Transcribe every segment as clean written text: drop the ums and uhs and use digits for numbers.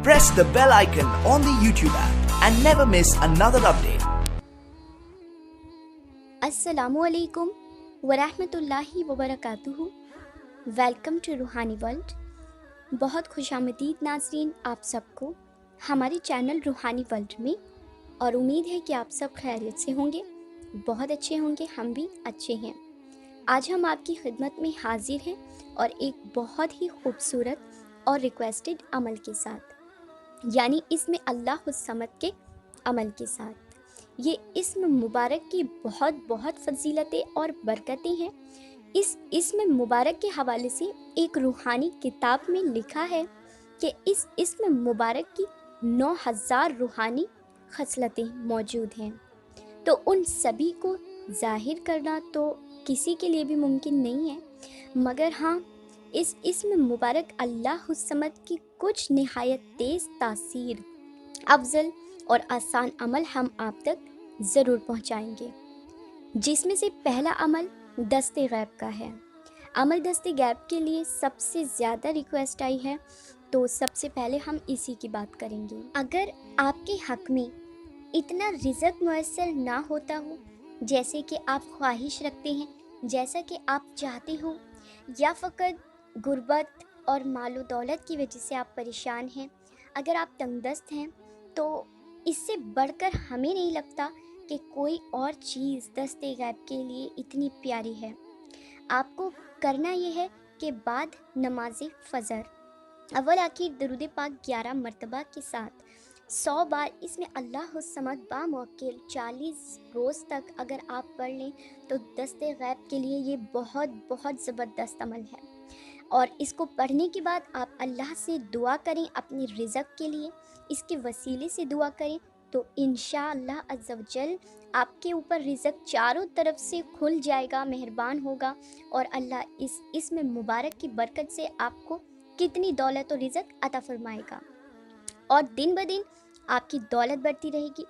Press the bell icon on the YouTube app and never miss another update. अस्सलामु अलैकुम वरहमतुल्लाहि वबरकातुहू। Welcome to रूहानी world. बहुत खुशामदीद नाज़रीन आप सबको हमारे चैनल रूहानी वर्ल्ड में, और उम्मीद है कि आप सब खैरियत से होंगे, बहुत अच्छे होंगे, हम भी अच्छे हैं। आज हम आपकी खिदमत में हाजिर हैं और एक बहुत ही खूबसूरत और रिक्वेस्टेड अमल के साथ, यानी इसमें अल्लाह समद के अमल के साथ। ये इस्म मुबारक की बहुत बहुत फजीलतें और बरकतें हैं। इस इस्म मुबारक के हवाले से एक रूहानी किताब में लिखा है कि इस इस्म मुबारक की 9000 रूहानी खसलतें मौजूद हैं। तो उन सभी को ज़ाहिर करना तो किसी के लिए भी मुमकिन नहीं है, मगर हाँ, इस इस्म मुबारक अल्लाह समद की कुछ निहायत तेज़ तासीर, अफजल और आसान अमल हम आप तक ज़रूर पहुँचाएंगे। जिसमें से पहला अमल दस्ते गैब का है। अमल दस्ते गैब के लिए सबसे ज़्यादा रिक्वेस्ट आई है, तो सबसे पहले हम इसी की बात करेंगे। अगर आपके हक़ में इतना रिज़्क़ मुयस्सर ना होता हो जैसे कि आप ख्वाहिश रखते हैं, जैसा कि आप चाहते हो, या फ़कत गुर्बत और मालो दौलत की वजह से आप परेशान हैं, अगर आप तंगदस्त हैं, तो इससे बढ़कर हमें नहीं लगता कि कोई और चीज़ दस्ते गैब के लिए इतनी प्यारी है। आपको करना ये है कि बाद नमाज फ़जर अव्वल आखिर दरूद पाक 11 मरतबा के साथ 100 बार इसमें अल्लाह समद बामुअक्किल 40 रोज़ तक अगर आप पढ़ लें तो दस्ते गैब के लिए ये बहुत बहुत ज़बरदस्त अमल है। और इसको पढ़ने के बाद आप अल्लाह से दुआ करें अपने रिज़्क़ के लिए, इसके वसीले से दुआ करें, तो इंशाअल्लाह अज़्ज़ व जल आपके ऊपर रिज़्क़ चारों तरफ से खुल जाएगा, मेहरबान होगा, और अल्लाह इस इसमें मुबारक की बरकत से आपको कितनी दौलत और रिज़्क़ अता फरमाएगा, और दिन ब दिन आपकी दौलत बढ़ती रहेगी।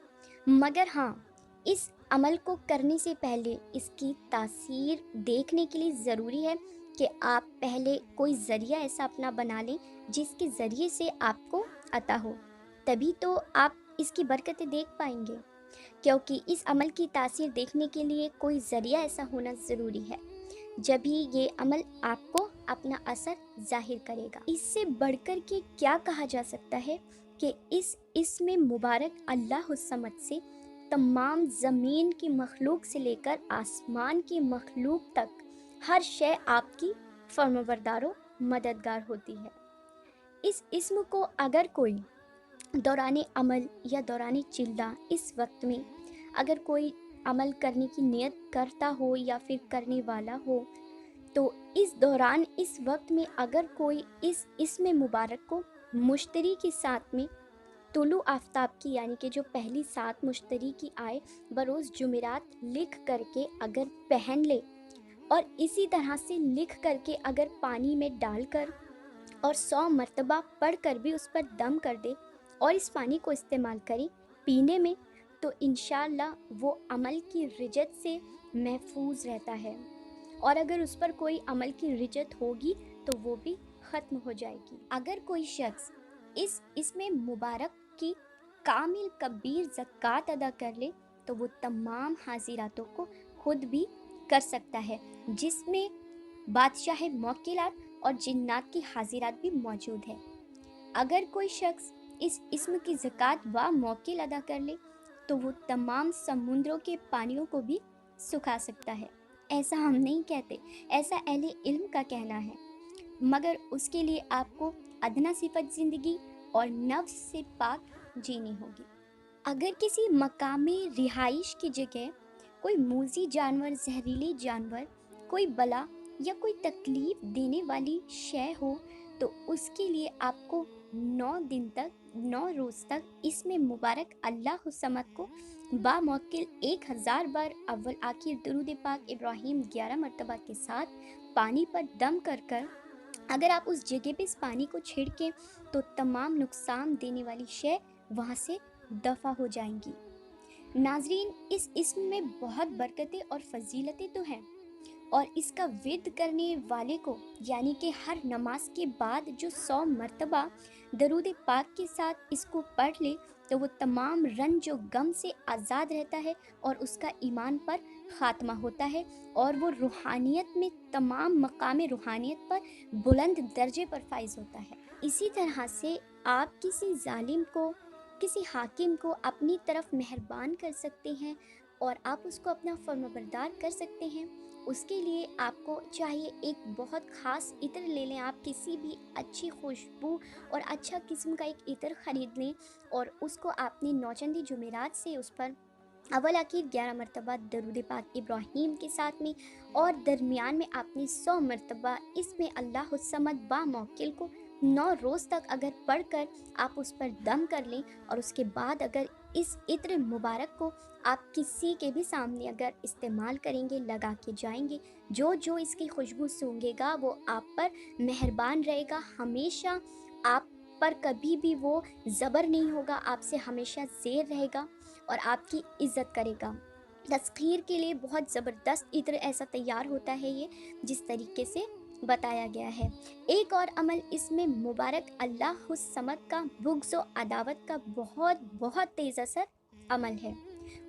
मगर हाँ, इस अमल को करने से पहले इसकी तासीर देखने के लिए ज़रूरी है कि आप पहले कोई ज़रिया ऐसा अपना बना लें जिसके ज़रिए से आपको अता हो, तभी तो आप इसकी बरकतें देख पाएंगे। क्योंकि इस अमल की तासीर देखने के लिए कोई ज़रिया ऐसा होना ज़रूरी है, जब ही ये अमल आपको अपना असर ज़ाहिर करेगा। इससे बढ़कर के क्या कहा जा सकता है कि इस इसमें मुबारक अल्लाह समद से तमाम ज़मीन की मखलूक से लेकर आसमान की मखलूक तक हर शय आपकी फर्माबरदारो मददगार होती है। इस इस्म को अगर कोई दौराने अमल या दौराने चिल्ला इस वक्त में अगर कोई अमल करने की नियत करता हो या फिर करने वाला हो, तो इस दौरान इस वक्त में अगर कोई इस इसमें मुबारक को मुश्तरी के साथ में तुलु आफ्ताब की, यानी कि जो पहली 7 मुश्तरी की आए बरोज़ जुमेरात लिख करके अगर पहन ले, और इसी तरह से लिख करके अगर पानी में डालकर और 100 मरतबा पढ़ कर भी उस पर दम कर दे और इस पानी को इस्तेमाल करें पीने में, तो इंशाअल्लाह वो अमल की रिजत से महफूज रहता है। और अगर उस पर कोई अमल की रिजत होगी तो वो भी ख़त्म हो जाएगी। अगर कोई शख्स इसमें मुबारक की कामिल कबीर ज़कात अदा कर ले, तो वो तमाम हाजिरातों को खुद भी कर सकता है, जिसमें बादशाह मौकिलात और जिन्नात की हाजिरात भी मौजूद है। अगर कोई शख्स इस इस्म की ज़कात व मौकिल अदा कर ले, तो वो तमाम समुद्रों के पानियों को भी सुखा सकता है। ऐसा हम नहीं कहते, ऐसा अहले इल्म का कहना है, मगर उसके लिए आपको अदना सिफत ज़िंदगी और नफ्स से पाक जीनी होगी। अगर किसी मकामी रिहाइश की जगह कोई मूज़ी जानवर, जहरीले जानवर, कोई बला या कोई तकलीफ़ देने वाली शय हो, तो उसके लिए आपको 9 दिन तक, 9 रोज़ तक इसमें मुबारक अल्लाह समद को बामुअक्किल 1000 बार अव्वल आखिर दरूद पाक इब्राहीम 11 मरतबा के साथ पानी पर दम कर कर अगर आप उस जगह पे इस पानी को छिड़कें, तो तमाम नुकसान देने वाली शय वहाँ से दफ़ा हो जाएंगी। नाजरीन, इस इस्म में बहुत बरकतें और फजीलतें तो हैं, اور اس کا ورد کرنے والے کو یعنی کہ ہر نماز کے بعد جو 100 مرتبہ درود پاک کے ساتھ اس کو پڑھ لے تو وہ تمام رنج و غم سے آزاد رہتا ہے اور اس کا ایمان پر خاتمہ ہوتا ہے اور وہ روحانیت میں تمام مقام روحانیت پر بلند درجے پر فائز ہوتا ہے۔ اسی طرح سے آپ کسی ظالم کو، کسی حاکم کو اپنی طرف مہربان کر سکتے ہیں اور آپ اس کو اپنا فرمانبردار کر سکتے ہیں۔ اس کے لیے آپ کو چاہیے ایک بہت خاص عطر لے لیں، آپ کسی بھی اچھی خوشبو اور اچھا قسم کا ایک عطر خرید لیں اور اس کو آپ نے نوچندی جمعرات سے اس پر اول آخر 11 مرتبہ درود پاک ابراہیم کے ساتھ میں اور درمیان میں آپ نے 100 مرتبہ اس میں اللہ الصمد با موکل کو 9 روز تک اگر پڑھ کر آپ اس پر دم کر لیں اور اس کے بعد اگر اس عطر مبارک کو آپ کسی کے بھی سامنے اگر استعمال کریں گے، لگا کے جائیں گے، جو اس کی خوشبو سونگھے گا وہ آپ پر مہربان رہے گا، ہمیشہ آپ پر کبھی بھی وہ زبر نہیں ہوگا، آپ سے ہمیشہ زیر رہے گا اور آپ کی عزت کرے گا۔ تسخیر کے لیے بہت زبردست عطر ایسا تیار ہوتا ہے یہ جس طریقے سے بتایا گیا ہے۔ ایک اور عمل اس میں مبارک اللہ الصمد کا بغض و عداوت کا بہت تیز اثر عمل ہے۔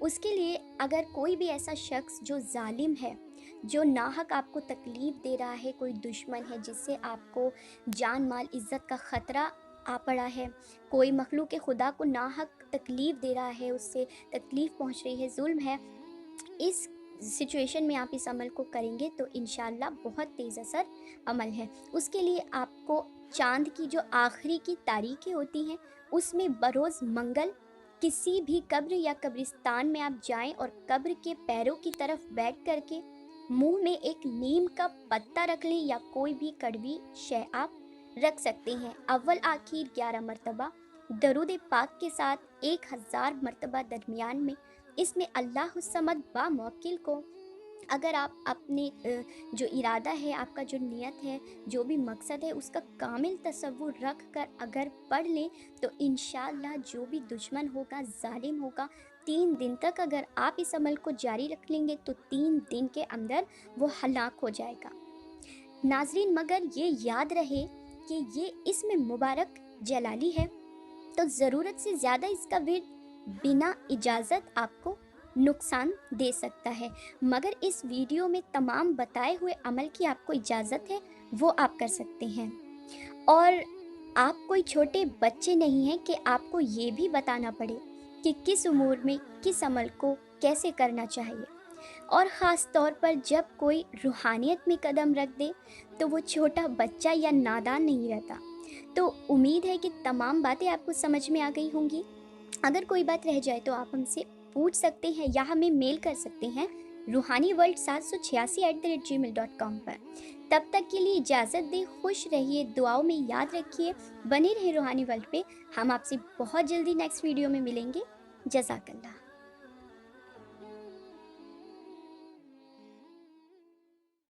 اس کے لیے اگر کوئی بھی ایسا شخص جو ظالم ہے، جو ناحق آپ کو تکلیف دے رہا ہے، کوئی دشمن ہے جس سے آپ کو جان مال عزت کا خطرہ آ پڑا ہے، کوئی مخلوق خدا کو ناحق تکلیف دے رہا ہے، اس سے تکلیف پہنچ رہی ہے، ظلم ہے، اس سچویشن میں آپ اس عمل کو کریں گے تو انشاءاللہ بہت تیز اثر عمل ہے۔ اس کے لیے آپ کو چاند کی جو آخری کی تاریخیں ہوتی ہیں اس میں بروز منگل کسی بھی قبر یا قبرستان میں آپ جائیں اور قبر کے پیروں کی طرف بیٹھ کر کے منہ میں ایک نیم کا پتا رکھ لیں یا کوئی بھی کڑوی شے آپ رکھ سکتے ہیں۔ اول آخر 11 مرتبہ درود پاک کے ساتھ 1000 مرتبہ درمیان میں اس میں اللہ الصمد با موکل کو اگر آپ اپنے جو ارادہ ہے، آپ کا جو نیت ہے، جو بھی مقصد ہے اس کا کامل تصور رکھ کر اگر پڑھ لیں تو انشاءاللہ جو بھی دشمن ہوگا، ظالم ہوگا، 3 دن تک اگر آپ اس عمل کو جاری رکھ لیں گے تو 3 دن کے اندر وہ ہلاک ہو جائے گا۔ ناظرین مگر یہ یاد رہے کہ یہ اسم مبارک جلالی ہے تو ضرورت سے زیادہ اس کا ورد بنا اجازت آپ کو نقصان دے سکتا ہے، مگر اس ویڈیو میں تمام بتائے ہوئے عمل کی آپ کو اجازت ہے وہ آپ کر سکتے ہیں۔ اور آپ کوئی چھوٹے بچے نہیں ہیں کہ آپ کو یہ بھی بتانا پڑے کہ کس امور میں کس عمل کو کیسے کرنا چاہیے، اور خاص طور پر جب کوئی روحانیت میں قدم رکھ دے تو وہ چھوٹا بچہ یا نادان نہیں رہتا۔ تو امید ہے کہ تمام باتیں آپ کو سمجھ میں آ گئی ہوں گی۔ اگر کوئی بات رہ جائے تو آپ ہم سے پوچھ سکتے ہیں یا ہمیں میل کر سکتے ہیں ruhaniworld786@gmail.com پر۔ تب تک کے لیے اجازت دیں، خوش رہیے، دعاؤں میں یاد رکھیے، بنے رہے روحانی ورلڈ پہ۔ ہم آپ سے بہت جلدی نیکسٹ ویڈیو میں ملیں گے۔ جزاک اللہ۔